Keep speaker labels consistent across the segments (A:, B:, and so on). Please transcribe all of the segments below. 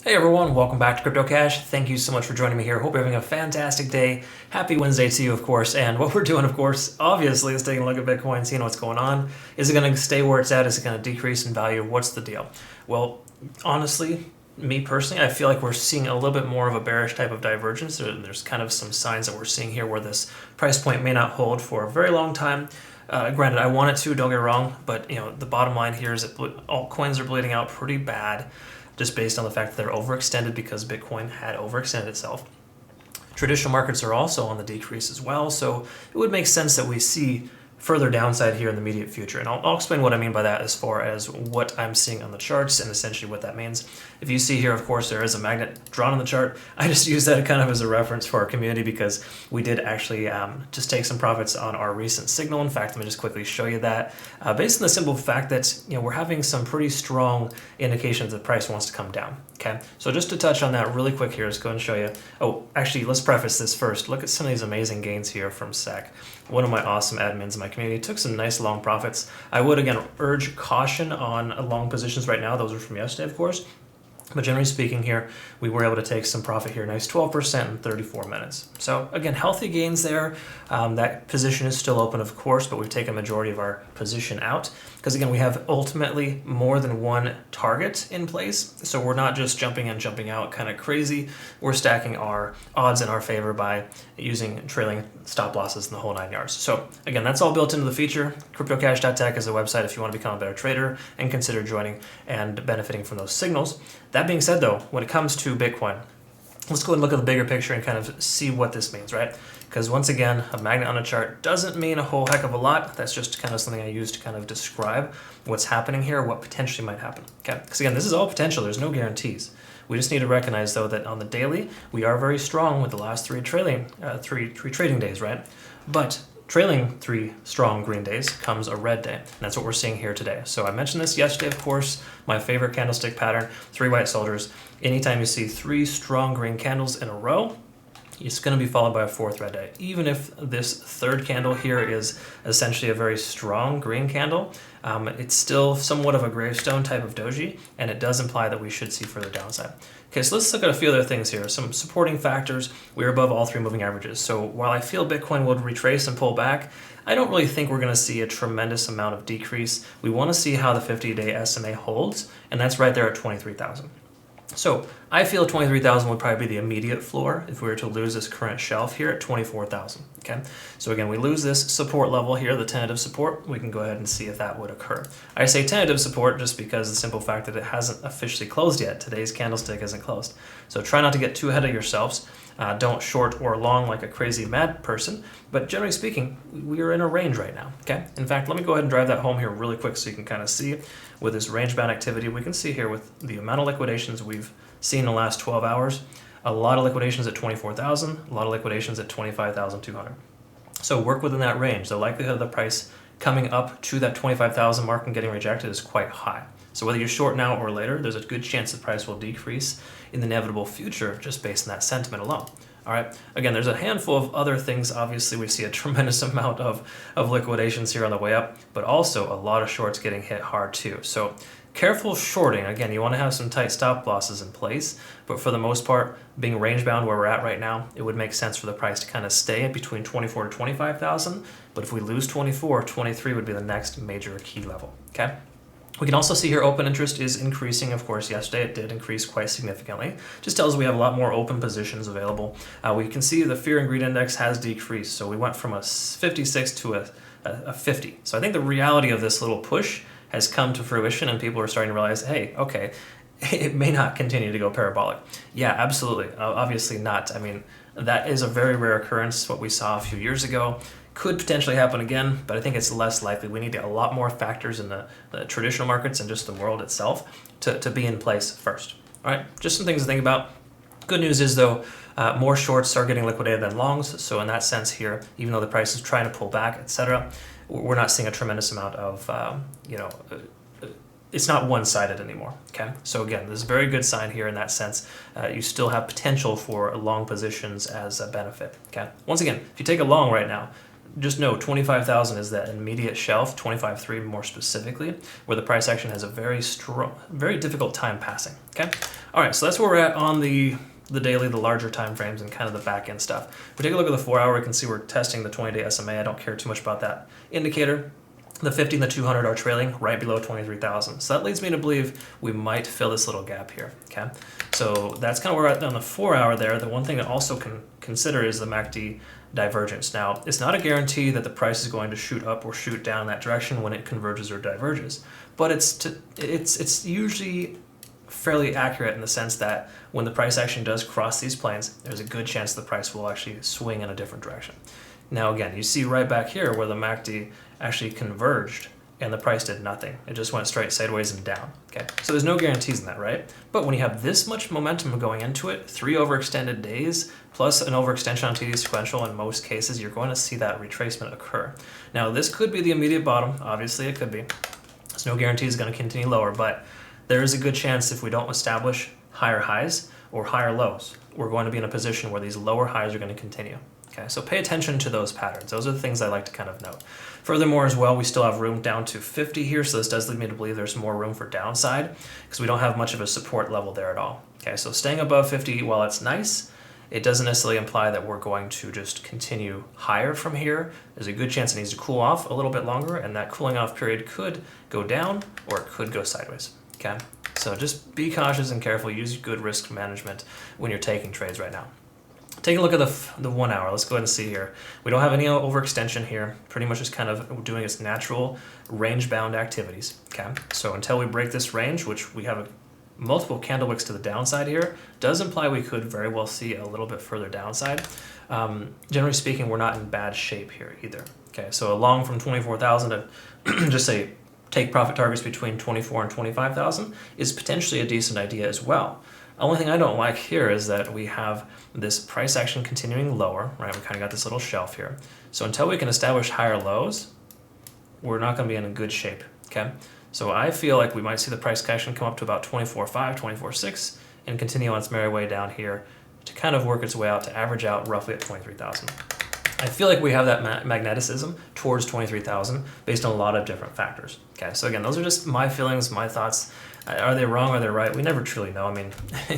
A: Hey everyone, welcome back to Crypto Cash. Thank you so much for joining me here. Hope you're having a fantastic day. Happy Wednesday to you, of course. And what we're doing, of course, obviously, is taking a look at Bitcoin, seeing what's going on. Is it going to stay where it's at? Is it going to decrease in value? What's the deal? Well, honestly, me personally, I feel like we're seeing a little bit more of a bearish type of divergence. There's kind of some signs that we're seeing here where this price point may not hold for a very long time. Granted, I want it to, don't get me wrong, but the bottom line here is that altcoins are bleeding out pretty bad, just based on the fact that they're overextended because Bitcoin had overextended itself. Traditional markets are also on the decrease as well, so it would make sense that we see further downside here in the immediate future. And I'll explain what I mean by that as far as what I'm seeing on the charts and essentially what that means. If you see here, of course, there is a magnet drawn on the chart. I just use that kind of as a reference for our community because we did actually just take some profits on our recent signal. In fact, let me just quickly show you that. Based on the simple fact that we're having some pretty strong indications that the price wants to come down. Okay, so just to touch on that really quick here, let's go and show you. Oh, actually, let's preface this first. Look at some of these amazing gains here from SEC. One of my awesome admins in my community took some nice long profits. I would, again, urge caution on long positions right now. Those are from yesterday, of course. But generally speaking here, we were able to take some profit here. Nice 12% in 34 minutes. So again, healthy gains there. That position is still open, of course, but we've taken a majority of our position out. Because again, we have ultimately more than one target in place. So we're not just jumping in, jumping out kind of crazy. We're stacking our odds in our favor by using trailing stop losses in the whole 9 yards. So again, that's all built into the feature. CryptoCash.tech is a website if you want to become a better trader and consider joining and benefiting from those signals. That being said, though, when it comes to Bitcoin, let's go and look at the bigger picture and kind of see what this means, right? Because once again, a magnet on a chart doesn't mean a whole heck of a lot. That's just kind of something I use to kind of describe what's happening here, what potentially might happen. Okay, because again, this is all potential. There's no guarantees. We just need to recognize, though, that on the daily, we are very strong with the last three trading days, right? But trailing 3 strong green days comes a red day, and that's what we're seeing here today. So I mentioned this yesterday, of course, my favorite candlestick pattern, 3 white soldiers. Anytime you see 3 strong green candles in a row, it's going to be followed by a 4th red day. Even if this 3rd candle here is essentially a very strong green candle, it's still somewhat of a gravestone type of doji, and it does imply that we should see further downside. Okay, so let's look at a few other things here. Some supporting factors. We're above all 3 moving averages. So while I feel Bitcoin will retrace and pull back, I don't really think we're going to see a tremendous amount of decrease. We want to see how the 50-day SMA holds, and that's right there at 23,000. So I feel 23,000 would probably be the immediate floor if we were to lose this current shelf here at 24,000. Okay, so again, we lose this support level here, the tentative support. We can go ahead and see if that would occur. I say tentative support just because the simple fact that it hasn't officially closed yet. Today's candlestick isn't closed. So try not to get too ahead of yourselves. Don't short or long like a crazy mad person, but generally speaking, we are in a range right now, okay? In fact, let me go ahead and drive that home here really quick so you can kind of see with this range-bound activity. We can see here with the amount of liquidations we've seen in the last 12 hours, a lot of liquidations at 24,000, a lot of liquidations at 25,200. So work within that range. The likelihood of the price coming up to that 25,000 mark and getting rejected is quite high. So whether you short now or later, there's a good chance the price will decrease in the inevitable future just based on that sentiment alone. All right. Again, there's a handful of other things. Obviously, we see a tremendous amount of liquidations here on the way up, but also a lot of shorts getting hit hard too. So careful shorting. Again, you want to have some tight stop losses in place, but for the most part, being range bound where we're at right now, it would make sense for the price to kind of stay between 24 to 25,000. But if we lose 24, 23 would be the next major key level. Okay. We can also see here open interest is increasing. Of course, yesterday it did increase quite significantly. Just tells us we have a lot more open positions available. We can see the fear and greed index has decreased. So we went from a 56 to a 50. So I think the reality of this little push has come to fruition and people are starting to realize, hey, okay, it may not continue to go parabolic. Yeah, absolutely. Obviously not. I mean, that is a very rare occurrence, what we saw a few years ago. Could potentially happen again, but I think it's less likely. We need a lot more factors in the traditional markets and just the world itself to be in place first. All right, just some things to think about. Good news is, though, more shorts are getting liquidated than longs. So in that sense here, even though the price is trying to pull back, etc., we're not seeing a tremendous amount of, it's not one-sided anymore, okay? So again, this is a very good sign here in that sense. You still have potential for long positions as a benefit, okay? Once again, if you take a long right now, just know 25,000 is that immediate shelf, 25.3 more specifically, where the price action has a very difficult time passing. Okay. All right. So that's where we're at on the daily, the larger time frames, and kind of the back end stuff. If we take a look at the 4 hour, we can see we're testing the 20-day SMA. I don't care too much about that indicator. The 50 and the 200 are trailing right below 23,000. So that leads me to believe we might fill this little gap here. Okay. So that's kind of where we're at on the 4 hour there. The one thing to also consider is the MACD divergence. Now, it's not a guarantee that the price is going to shoot up or shoot down in that direction when it converges or diverges, but it's usually fairly accurate in the sense that when the price action does cross these planes, there's a good chance the price will actually swing in a different direction. Now, again, you see right back here where the MACD actually converged and the price did nothing. It just went straight sideways and down. Okay, so there's no guarantees in that, right? But when you have this much momentum going into it, 3 overextended days plus an overextension on TD sequential, in most cases, you're going to see that retracement occur. Now, this could be the immediate bottom. Obviously, it could be. There's no guarantee it's going to continue lower, but there is a good chance if we don't establish higher highs or higher lows, we're going to be in a position where these lower highs are going to continue. Okay, so pay attention to those patterns. Those are the things I like to kind of note. Furthermore, as well, we still have room down to 50 here, so this does lead me to believe there's more room for downside because we don't have much of a support level there at all. Okay, so staying above 50, while it's nice, it doesn't necessarily imply that we're going to just continue higher from here. There's a good chance it needs to cool off a little bit longer, and that cooling off period could go down or it could go sideways. Okay, so just be cautious and careful. Use good risk management when you're taking trades right now. Take a look at the 1 hour. Let's go ahead and see here. We don't have any overextension here. Pretty much just kind of doing its natural range-bound activities. Okay, so until we break this range, which we have multiple candle wicks to the downside here, does imply we could very well see a little bit further downside. Generally speaking, we're not in bad shape here either. Okay, so along from 24,000 to just say take profit targets between 24 and 25,000 is potentially a decent idea as well. The only thing I don't like here is that we have this price action continuing lower, right? We kind of got this little shelf here. So until we can establish higher lows, we're not going to be in a good shape, okay? So I feel like we might see the price action come up to about 24.5, 24.6, and continue on its merry way down here to kind of work its way out to average out roughly at 23,000. I feel like we have that magneticism towards 23,000 based on a lot of different factors. Okay, so again, those are just my feelings, my thoughts. Are they wrong? Are they right? We never truly know. I mean,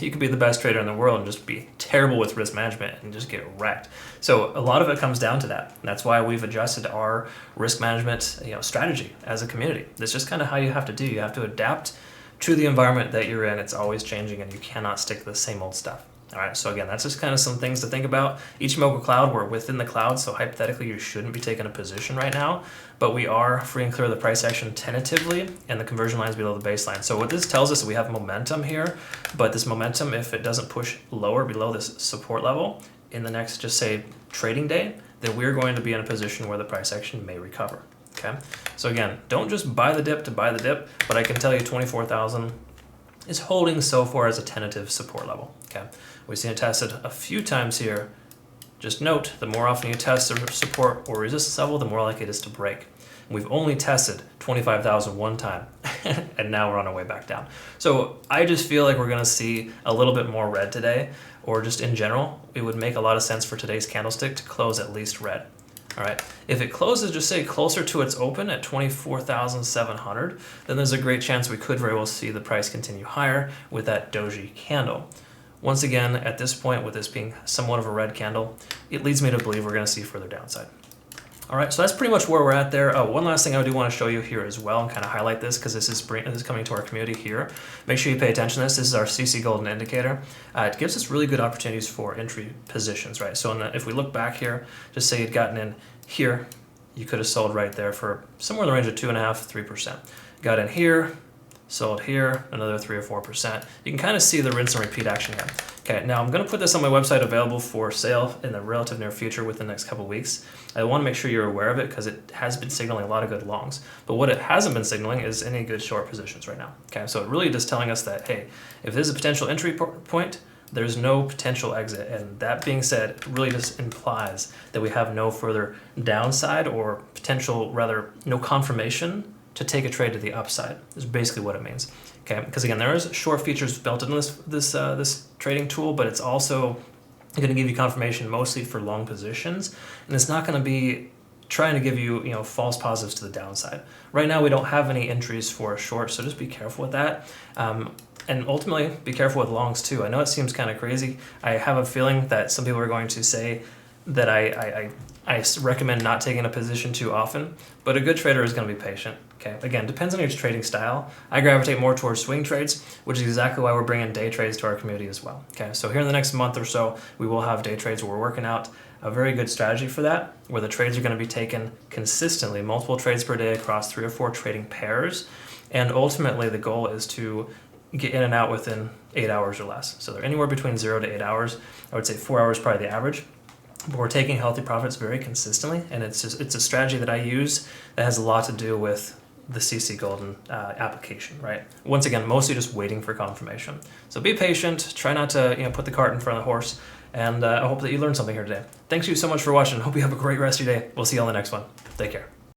A: you could be the best trader in the world and just be terrible with risk management and just get wrecked. So a lot of it comes down to that. And that's why we've adjusted our risk management, strategy as a community. That's just kind of how you have to do. You have to adapt to the environment that you're in. It's always changing, and you cannot stick to the same old stuff. All right, so again, that's just kind of some things to think about. Ichimoku cloud, we're within the cloud, so hypothetically you shouldn't be taking a position right now, but we are free and clear of the price action tentatively, and the conversion line is below the baseline. So what this tells us is we have momentum here, but this momentum, if it doesn't push lower below this support level in the next, just say, trading day, then we're going to be in a position where the price action may recover. Okay, so again, don't just buy the dip to buy the dip, but I can tell you 24,000 is holding so far as a tentative support level. Okay, we've seen it tested a few times here. Just note, the more often you test the support or resistance level, the more likely it is to break. And we've only tested 25,000 one time, and now we're on our way back down. So I just feel like we're going to see a little bit more red today, or just in general, it would make a lot of sense for today's candlestick to close at least red. All right, if it closes, just say closer to its open at 24,700, then there's a great chance we could very well see the price continue higher with that doji candle. Once again, at this point, with this being somewhat of a red candle, it leads me to believe we're going to see further downside. All right, so that's pretty much where we're at there. One last thing I do want to show you here as well and kind of highlight this because this is coming to our community here. Make sure you pay attention to this. This is our CC Golden Indicator. It gives us really good opportunities for entry positions, right? So if we look back here, just say you'd gotten in here, you could have sold right there for somewhere in the range of 2.5%, 3%. Got in here, sold here, another 3 or 4%. You can kind of see the rinse and repeat action here. Okay, now I'm going to put this on my website available for sale in the relative near future within the next couple of weeks. I want to make sure you're aware of it because it has been signaling a lot of good longs. But what it hasn't been signaling is any good short positions right now. Okay, so it really just telling us that, hey, if there's a potential entry point, there's no potential exit. And that being said, it really just implies that we have no further downside or potential, rather, no confirmation to take a trade to the upside is basically what it means. Okay, because again, there is short features built into this trading tool, but it's also going to give you confirmation mostly for long positions, and it's not going to be trying to give you, false positives to the downside. Right now, we don't have any entries for a short, so just be careful with that. And ultimately, be careful with longs too. I know it seems kind of crazy. I have a feeling that some people are going to say that I recommend not taking a position too often, but a good trader is going to be patient. Okay, again, depends on your trading style. I gravitate more towards swing trades, which is exactly why we're bringing day trades to our community as well. Okay, so here in the next month or so, we will have day trades where we're working out a very good strategy for that, where the trades are going to be taken consistently, multiple trades per day across 3 or 4 trading pairs, and ultimately the goal is to get in and out within 8 hours or less. So they're anywhere between 0 to 8 hours. I would say 4 hours is probably the average. But we're taking healthy profits very consistently, and it's a strategy that I use that has a lot to do with the CC Golden application, right? Once again, mostly just waiting for confirmation. So be patient, try not to put the cart in front of the horse, and I hope that you learned something here today. Thanks you so much for watching. Hope you have a great rest of your day. We'll see you on the next one. Take care.